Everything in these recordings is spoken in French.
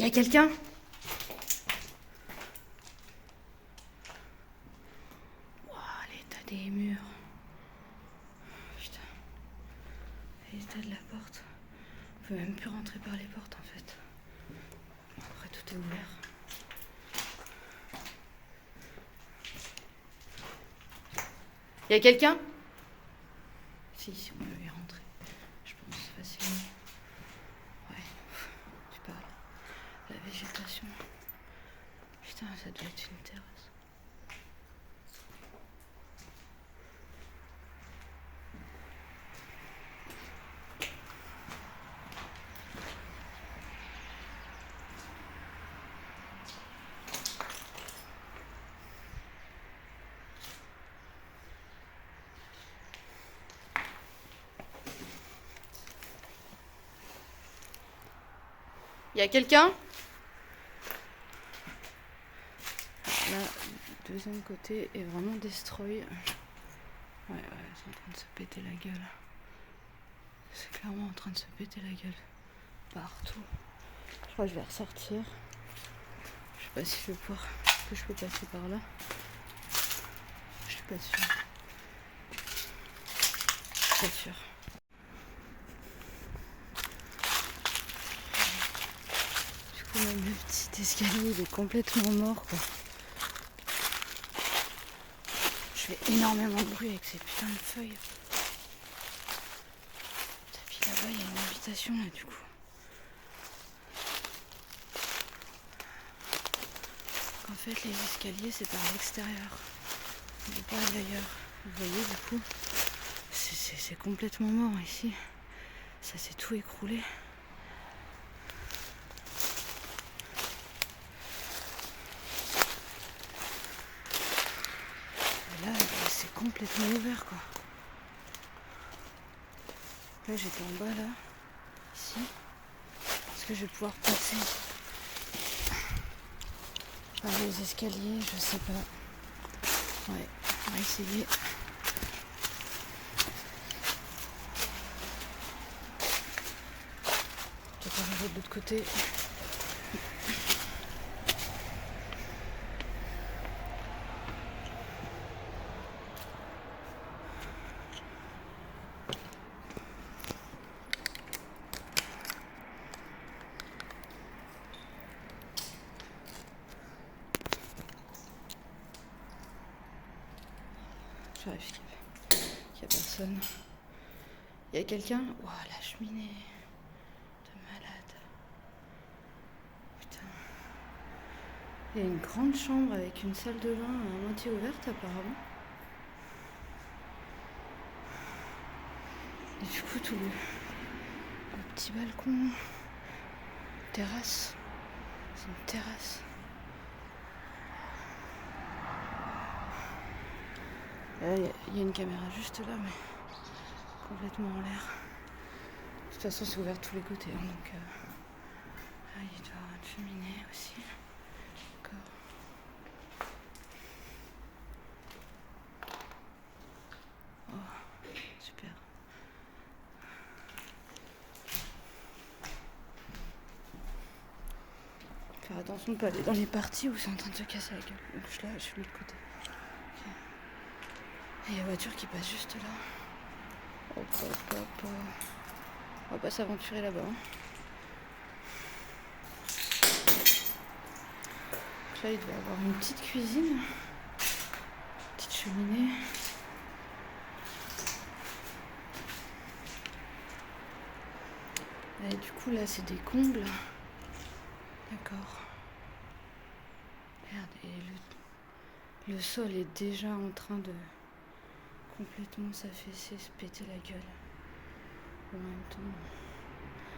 Y'a quelqu'un? Ouah, l'état des murs. Putain. L'état de la porte. On peut même plus rentrer par les portes en fait. Après tout est ouvert. Y'a quelqu'un? Si, on peut y rentrer. Je pense facilement. Ouais, tu parles. La végétation. Putain, ça doit être une terrasse. Y'a quelqu'un? Là, le deuxième côté est vraiment destroy. Ouais, c'est en train de se péter la gueule. C'est clairement en train de se péter la gueule. Partout. Je crois que je vais ressortir. Je sais pas si je vais pouvoir. Est-ce que je peux passer par là? Je suis pas sûre. Je suis pas sûre. Du coup, même le petit escalier, il est complètement mort, quoi. Je fais énormément de bruit avec ces putains de feuilles. Et puis là-bas, il y a une habitation, là, du coup. En fait, les escaliers, c'est par l'extérieur. Il n'est pas à l'intérieur. Vous voyez, du coup, c'est complètement mort ici. Ça s'est tout écroulé. Et là, c'est complètement ouvert, quoi. Là, j'étais en bas, là. Ici. Est-ce que je vais pouvoir passer par les escaliers? Je sais pas. Ouais, on va essayer. Peut-être arriver de l'autre côté. Je vérifie qu'il n'y a personne. Il y a quelqu'un? Ouah, la cheminée. De malade. Putain. Il y a une grande chambre avec une salle de bain à moitié ouverte apparemment. Et du coup, tout le petit balcon. Terrasse. C'est une terrasse. Il y a une caméra juste là, mais complètement en l'air. De toute façon, c'est ouvert de tous les côtés. Hein, donc, il doit y avoir une cheminée aussi. D'accord. Oh, super. Faire attention de ne pas aller dans les parties où c'est en train de se casser la gueule. Donc, je suis de l'autre côté. Okay. Et il y a la voiture qui passe juste là. Hop, hop, hop. On va pas s'aventurer là-bas. Hein. Là, il devait y avoir une petite cuisine. Une petite cheminée. Et du coup, là, c'est des combles. D'accord. Merde, et le sol est déjà en train de complètement s'affaisser, se péter la gueule. En même temps,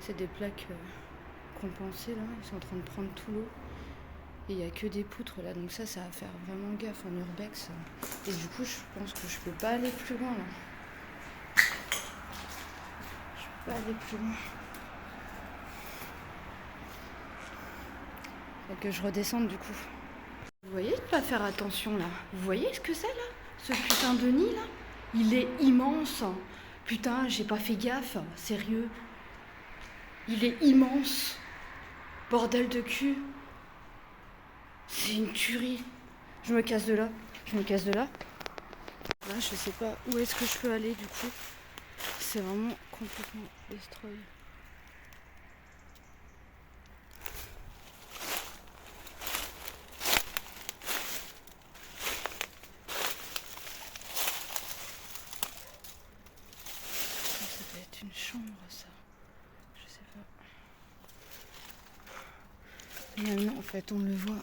c'est des plaques compensées là, ils sont en train de prendre tout l'eau. Et il n'y a que des poutres là, donc ça va faire vraiment gaffe en urbex. Et du coup, je pense que je peux pas aller plus loin là. Je peux pas aller plus loin. Faut que je redescende du coup. Vous voyez de pas faire attention là? Vous voyez ce que c'est là? Ce putain de nid là? Il est immense. Putain, j'ai pas fait gaffe, sérieux. Il est immense. Bordel de cul. C'est une tuerie. Je me casse de là. Là, je sais pas où est-ce que je peux aller du coup. C'est vraiment complètement destroy. Ça doit être une chambre ça. Je sais pas. Mais non, en fait, on le voit.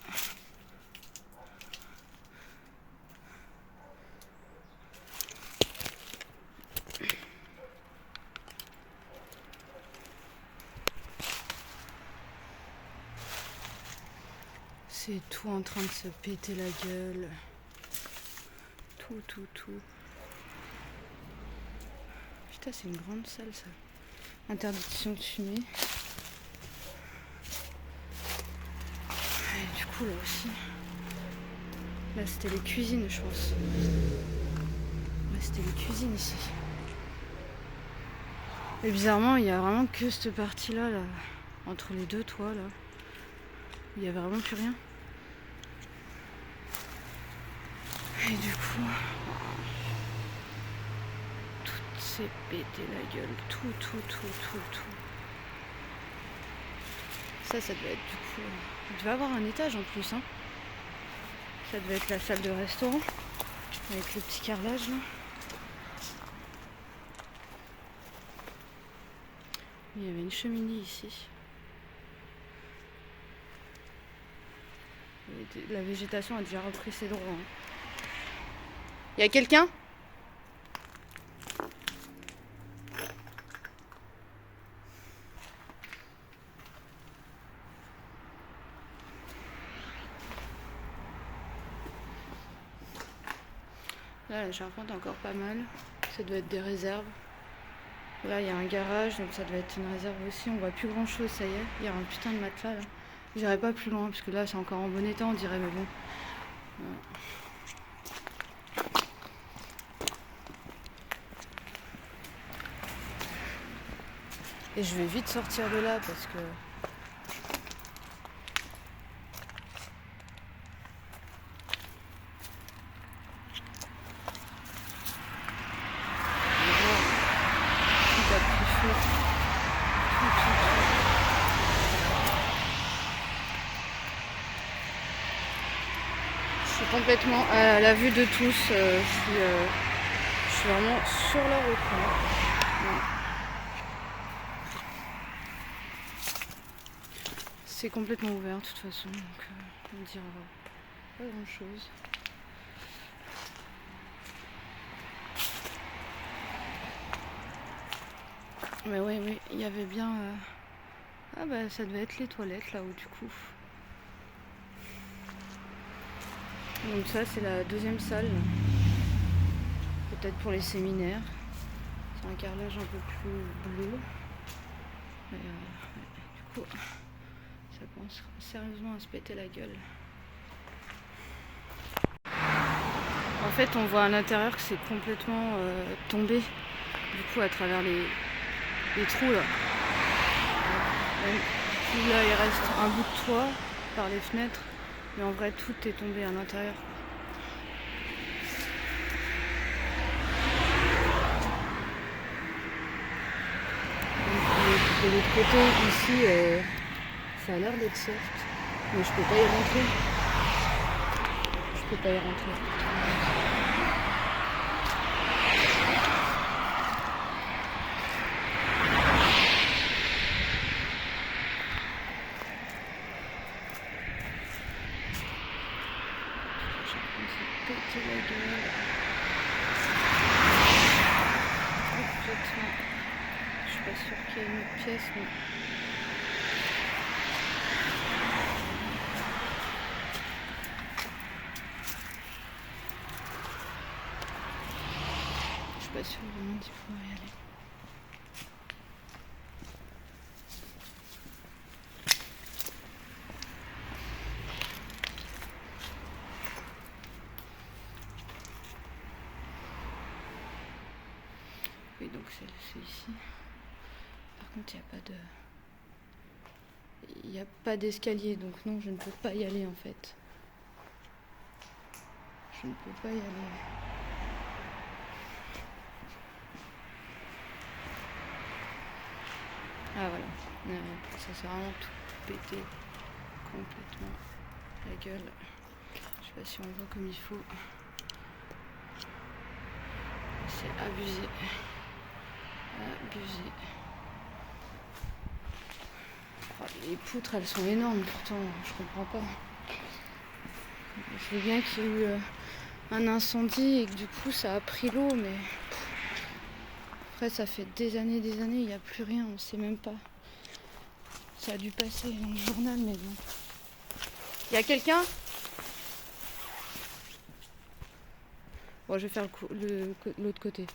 C'est tout en train de se péter la gueule. Tout. Putain, c'est une grande salle ça. Interdiction de fumer. Et du coup, là aussi. Là, c'était les cuisines, je pense. Ouais, c'était les cuisines ici. Et bizarrement, il y a vraiment que cette partie-là, là, entre les deux toits, là. Il y a vraiment plus rien. Et du coup, tout s'est pété la gueule. Tout. Ça devait être du coup... Il devait avoir un étage en plus, hein. Ça devait être la salle de restaurant. Avec le petit carrelage, là. Il y avait une cheminée ici. La végétation a déjà repris ses droits. Hein. Y a quelqu'un ? Là, la charpente est encore pas mal. Ça doit être des réserves. Là, il y a un garage, donc ça doit être une réserve aussi. On voit plus grand chose, ça y est. Il y a un putain de matelas là. J'irai pas plus loin parce que là, c'est encore en bon état, on dirait, mais bon. Voilà. Et je vais vite sortir de là parce que. Je suis complètement à la vue de tous. Je suis vraiment sur la route. Ouais. C'est complètement ouvert de toute façon, donc on ne dira pas grand chose. Mais oui, il y avait bien. Ah bah ça devait être les toilettes là-haut du coup. Donc ça c'est la deuxième salle. Peut-être pour les séminaires. C'est un carrelage un peu plus bleu. Et, du coup, ça commence sérieusement à se péter la gueule. En fait, on voit à l'intérieur que c'est complètement tombé. Du coup, à travers les trous là. Du coup, là, il reste un bout de toit par les fenêtres. Mais en vrai, tout est tombé à l'intérieur. De l'autre côté, ici, ça a l'air d'être soft. Mais je peux pas y rentrer. Péter la gueule. Complètement. Je suis pas sûre qu'il y ait une autre pièce, mais. Je suis pas sûre vraiment d'y pouvoir y aller. Oui, donc c'est ici. Par contre, il n'y a pas de... il n'y a pas d'escalier, donc non, je ne peux pas y aller en fait. Je ne peux pas y aller. Ah voilà, ça s'est vraiment tout pété complètement la gueule. Je sais pas si on voit comme il faut. C'est abusé. Abusé. Oh, les poutres, elles sont énormes pourtant, je comprends pas. Je sais bien qu'il y a eu un incendie et que du coup ça a pris l'eau, mais après ça fait des années, il n'y a plus rien, on sait même pas. Ça a dû passer dans le journal, mais bon. Il y a quelqu'un ? Bon, je vais faire l'autre côté.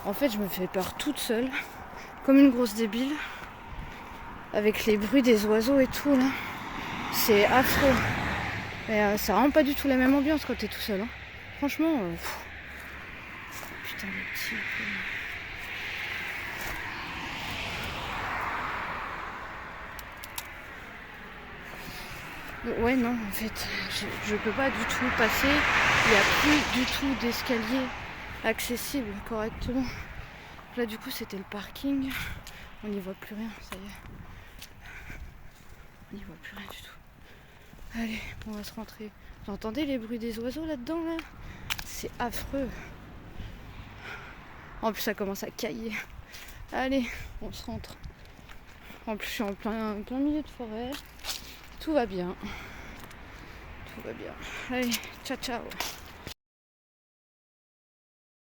En fait, je me fais peur toute seule, comme une grosse débile, avec les bruits des oiseaux et tout là. C'est affreux. Mais ça rend pas du tout la même ambiance quand t'es tout seul. Hein. Franchement, putain, les petits. Ouais, non, en fait, je peux pas du tout passer. Il n'y a plus du tout d'escalier accessible correctement. Là, du coup, c'était le parking. On n'y voit plus rien, ça y est. On n'y voit plus rien du tout. Allez, on va se rentrer. Vous entendez les bruits des oiseaux là-dedans, là ? C'est affreux. En plus, ça commence à cailler. Allez, on se rentre. En plus, je suis en plein milieu de forêt. Tout va bien. Tout va bien. Allez, ciao, ciao.